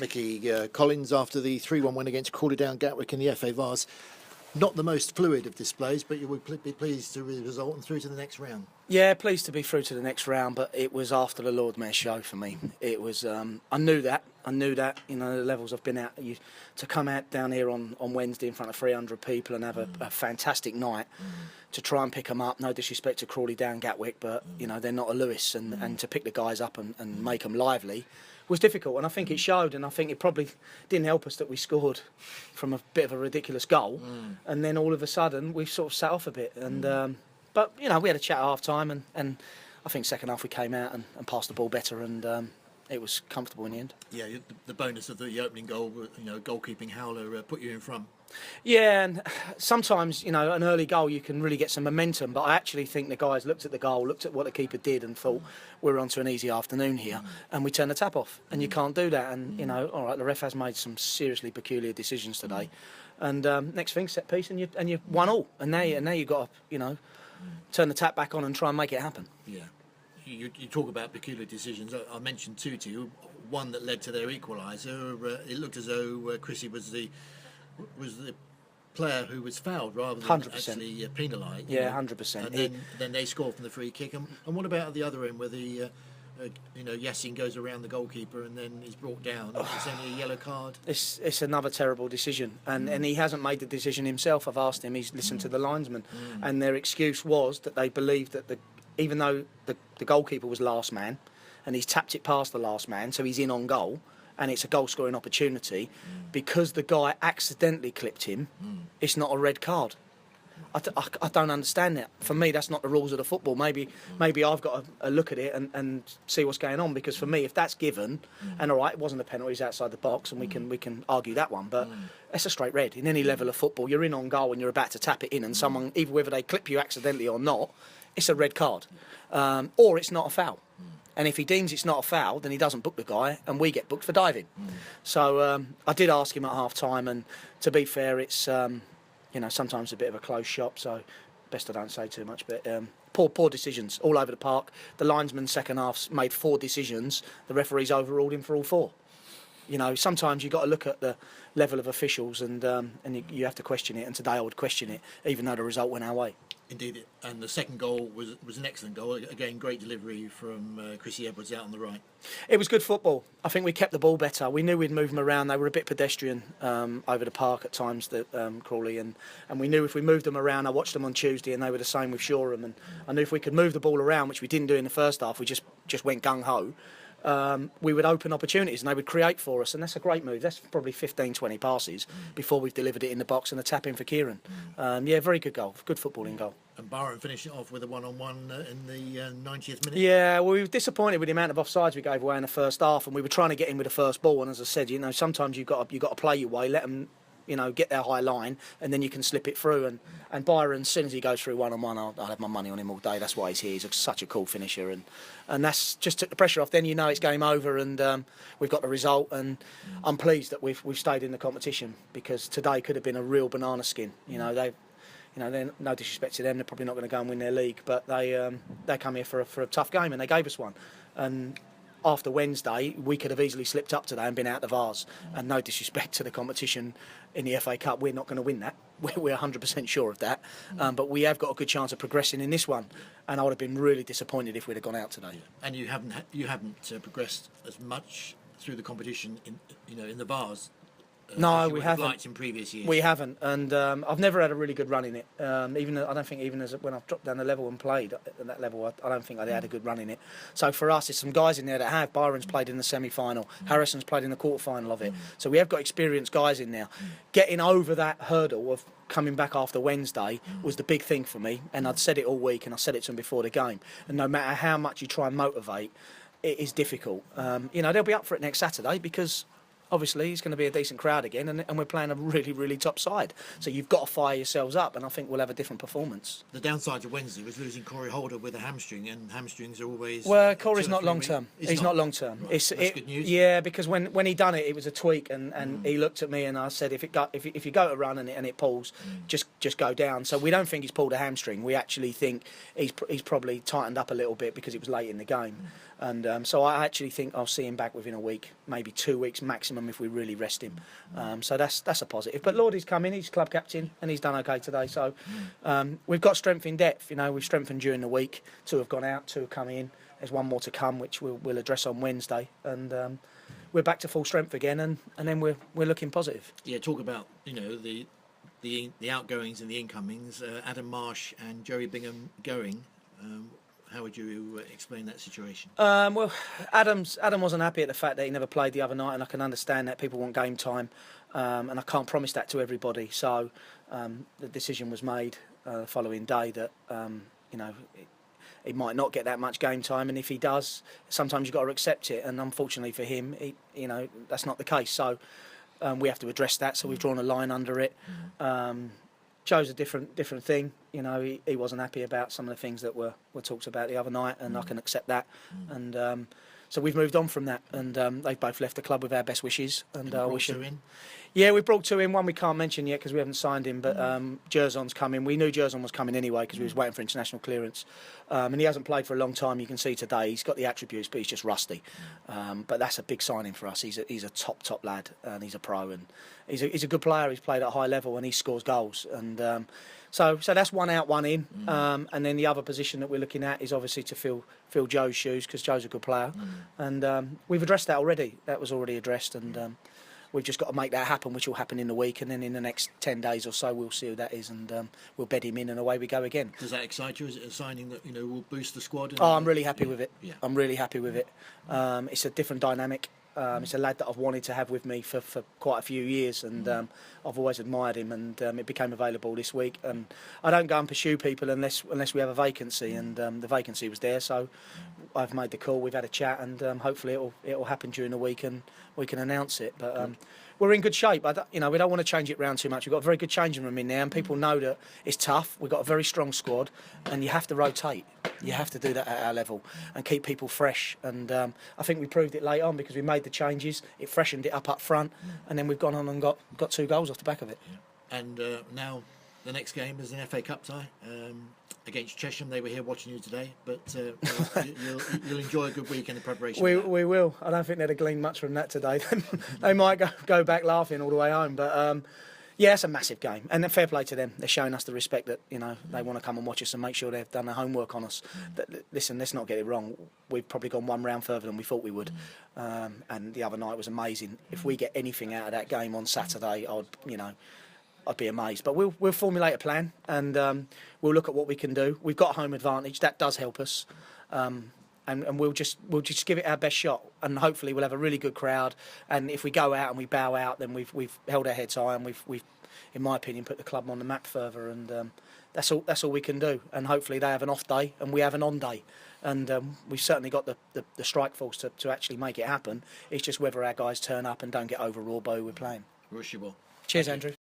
Micky Collins after the 3-1 win against Crawley Down Gatwick in the FA Vase. Not the most fluid of displays, but you would be pleased with the result and through to the next round. Yeah, pleased to be through to the next round, but it was after the Lord Mayor's show for me. It was, I knew that, you know, the levels I've been at. To come out down here on Wednesday in front of 300 people and have a fantastic night, to try and pick them up, no disrespect to Crawley Down Gatwick, but, you know, they're not a Lewis, and to pick the guys up and make them lively was difficult, and I think it showed, and I think it probably didn't help us that we scored from a bit of a ridiculous goal, and then all of a sudden we sort of sat off a bit, and but you know, we had a chat at half time, and I think second half we came out and passed the ball better, and it was comfortable in the end. Yeah, the bonus of the opening goal, you know, goalkeeping howler put you in front. Yeah, and sometimes, you know, an early goal you can really get some momentum, but I actually think the guys looked at the goal, looked at what the keeper did and thought we're on to an easy afternoon here, and we turned the tap off, and you can't do that, and you know, all right, the ref has made some seriously peculiar decisions today, and next thing, set piece, and you won all, and now you've got to, you know, turn the tap back on and try and make it happen. Yeah, you talk about peculiar decisions. I mentioned two to you, one that led to their equaliser. It looked as though Chrissy was the player who was fouled rather than 100%. actually penalised. Yeah, 100%. And then they scored from the free kick. And what about at the other end where the you know, Yassin goes around the goalkeeper and then is brought down? It's only a yellow card. It's another terrible decision, and he hasn't made the decision himself. I've asked him. He's listened to the linesman, and their excuse was that they believed that even though the goalkeeper was last man, and he's tapped it past the last man, so he's in on goal, and it's a goal-scoring opportunity, because the guy accidentally clipped him, it's not a red card. I don't understand that. For me, that's not the rules of the football. Maybe I've got to look at it and see what's going on, because for me, if that's given, and all right, it wasn't a penalty, it's outside the box, and we can argue that one, but it's a straight red. In any level of football, you're in on goal and you're about to tap it in, and someone, either whether they clip you accidentally or not, it's a red card, or it's not a foul. And if he deems it's not a foul, then he doesn't book the guy, and we get booked for diving. So I did ask him at half time, and to be fair, it's you know, sometimes a bit of a closed shop, so best I don't say too much. But poor decisions all over the park. The linesman second half made 4 decisions. The referees overruled him for all 4. You know, sometimes you've got to look at the level of officials, and you have to question it. And today I would question it, even though the result went our way. Indeed, and the second goal was an excellent goal. Again, great delivery from Chrissy Edwards out on the right. It was good football. I think we kept the ball better. We knew we'd move them around. They were a bit pedestrian over the park at times, Crawley, and we knew if we moved them around. I watched them on Tuesday, and they were the same with Shoreham. And I knew if we could move the ball around, which we didn't do in the first half, we just went gung-ho, we would open opportunities and they would create for us, and that's a great move. That's probably 15-20 passes before we've delivered it in the box, and a tap in for Kieran. Yeah, very good goal, good footballing goal. And Byron finished it off with a one-on-one in the 90th minute. Yeah, well, we were disappointed with the amount of offsides we gave away in the first half, and we were trying to get in with the first ball. And as I said, you know, sometimes you've got to play your way, let them, you know, get their high line, and then you can slip it through. And Byron, as soon as he goes through one-on-one, I'll have my money on him all day. That's why he's here. He's such a cool finisher, and that's just took the pressure off. Then you know it's game over, and we've got the result. And I'm pleased that we've stayed in the competition, because today could have been a real banana skin. You know, they're, no disrespect to them, they're probably not going to go and win their league, but they come here for a tough game, and they gave us one. And after Wednesday, we could have easily slipped up today and been out the Vase. And no disrespect to the competition in the FA Cup, we're not going to win that. We're 100% sure of that. But we have got a good chance of progressing in this one. And I would have been really disappointed if we'd have gone out today. And you haven't progressed as much through the competition in the Vase. No, we haven't. Liked in previous years. We haven't, and I've never had a really good run in it. I don't think even when I've dropped down the level and played at that level, I don't think I had a good run in it. So for us, there's some guys in there that have. Byron's played in the semi-final. Harrison's played in the quarter-final of it. So we have got experienced guys in there. Getting over that hurdle of coming back after Wednesday was the big thing for me, and I'd said it all week, and I said it to him before the game. And no matter how much you try and motivate, it is difficult. You know, they'll be up for it next Saturday, because obviously it's going to be a decent crowd again, and we're playing a really, really top side. So you've got to fire yourselves up, and I think we'll have a different performance. The downside to Wednesday was losing Corey Holder with a hamstring, and hamstrings are always... Well, Corey's not long-term. He's not long-term. Right. That's good news. Yeah, because when he done it, it was a tweak, and he looked at me and I said, if you go to run and it pulls, just go down. So we don't think he's pulled a hamstring. We actually think he's probably tightened up a little bit because it was late in the game. And so I actually think I'll see him back within a week, maybe 2 weeks maximum if we really rest him. So that's a positive. But Lordy's come in, he's club captain, and he's done okay today. So we've got strength in depth. You know, we've strengthened during the week. 2 have gone out, 2 have come in. There's 1 more to come, which we'll address on Wednesday. And we're back to full strength again, and then we're looking positive. Yeah, talk about the outgoings and the incomings. Adam Marsh and Joey Bingham going. How would you explain that situation? Well, Adam wasn't happy at the fact that he never played the other night, and I can understand that people want game time, and I can't promise that to everybody. So the decision was made the following day that he might not get that much game time, and if he does, sometimes you've got to accept it. And unfortunately for him, that's not the case. So we have to address that. So we've drawn a line under it. Joe's a different thing. He wasn't happy about some of the things that were talked about the other night, and I can accept that. And so we've moved on from that, and they've both left the club with our best wishes. And I wish them. Yeah, we brought 2 in. One we can't mention yet because we haven't signed him, but Jerson's coming. We knew Jerzon was coming anyway because we was waiting for international clearance, and he hasn't played for a long time. You can see today he's got the attributes, but he's just rusty. But that's a big signing for us. He's a top lad, and he's a pro, and he's a good player. He's played at a high level, and he scores goals. And so that's 1 out, 1 in. And then the other position that we're looking at is obviously to fill Joe's shoes because Joe's a good player, and we've addressed that already. That was already addressed, and we've just got to make that happen, which will happen in the week, and then in the next 10 days or so we'll see who that is, and we'll bed him in, and away we go again. Does that excite you? Is it a signing that will boost the squad? I'm really happy with it. Yeah. I'm really happy with it. It's a different dynamic. It's a lad that I've wanted to have with me for quite a few years, and I've always admired him, and it became available this week. And I don't go and pursue people unless we have a vacancy, and the vacancy was there, so I've made the call. We've had a chat, and hopefully it'll happen during the week, and we can announce it. But we're in good shape. We don't want to change it round too much. We've got a very good changing room in there, and people know that it's tough. We've got a very strong squad, and you have to rotate. You have to do that at our level and keep people fresh. And I think we proved it late on because we made the changes. It freshened it up front, and then we've gone on and got 2 goals off the back of it. Yeah. And now the next game is an FA Cup tie against Chesham. They were here watching you today, but you'll enjoy a good weekend of preparation. We will. I don't think they'd have gleaned much from that today. They might go back laughing all the way home, but. Yeah, it's a massive game, and fair play to them. They're showing us the respect that they want to come and watch us and make sure they've done their homework on us. Listen, let's not get it wrong. We've probably gone 1 round further than we thought we would, and the other night was amazing. If we get anything out of that game on Saturday, I'd be amazed. But we'll formulate a plan, and we'll look at what we can do. We've got home advantage. That does help us. And we'll just give it our best shot, and hopefully we'll have a really good crowd. And if we go out and we bow out, then we've held our heads high, and we've in my opinion put the club on the map further. And that's all we can do. And hopefully they have an off day and we have an on day. And we've certainly got the strike force to actually make it happen. It's just whether our guys turn up and don't get overawed by who we're playing. Wish you well. Cheers, Andrew.